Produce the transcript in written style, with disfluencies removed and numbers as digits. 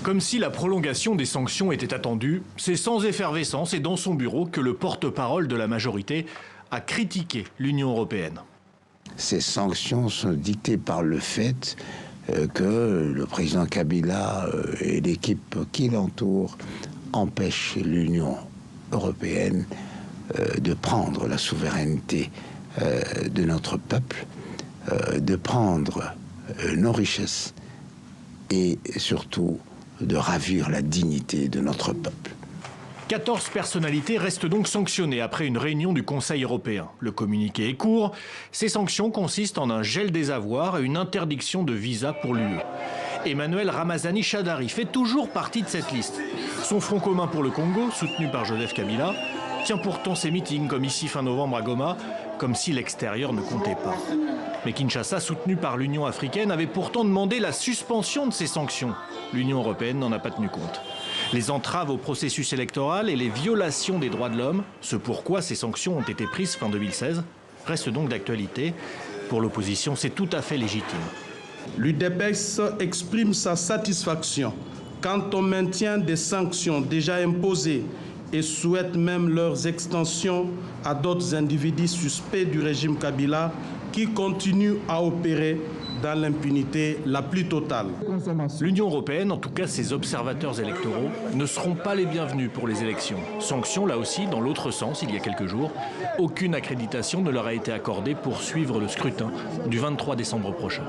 Comme si la prolongation des sanctions était attendue, c'est sans effervescence et dans son bureau que le porte-parole de la majorité a critiqué l'Union européenne. Ces sanctions sont dictées par le fait que le président Kabila et l'équipe qui l'entoure empêchent l'Union européenne de prendre la souveraineté de notre peuple, de prendre nos richesses et surtout de ravir la dignité de notre peuple. 14 personnalités restent donc sanctionnées après une réunion du Conseil européen. Le communiqué est court. Ces sanctions consistent en un gel des avoirs et une interdiction de visa pour l'UE. Emmanuel Ramazani Shadary fait toujours partie de cette liste. Son Front commun pour le Congo, soutenu par Joseph Kabila, tient pourtant ses meetings, comme ici fin novembre à Goma, comme si l'extérieur ne comptait pas. Mais Kinshasa, soutenu par l'Union africaine, avait pourtant demandé la suspension de ces sanctions. L'Union européenne n'en a pas tenu compte. Les entraves au processus électoral et les violations des droits de l'homme, ce pourquoi ces sanctions ont été prises fin 2016, restent donc d'actualité. Pour l'opposition, c'est tout à fait légitime. L'UDPS exprime sa satisfaction quant au maintien des sanctions déjà imposées et souhaite même leur extension à d'autres individus suspects du régime Kabila qui continuent à opérer dans l'impunité la plus totale. L'Union européenne, en tout cas ses observateurs électoraux, ne seront pas les bienvenus pour les élections. Sanctions, là aussi, dans l'autre sens, il y a quelques jours. Aucune accréditation ne leur a été accordée pour suivre le scrutin du 23 décembre prochain.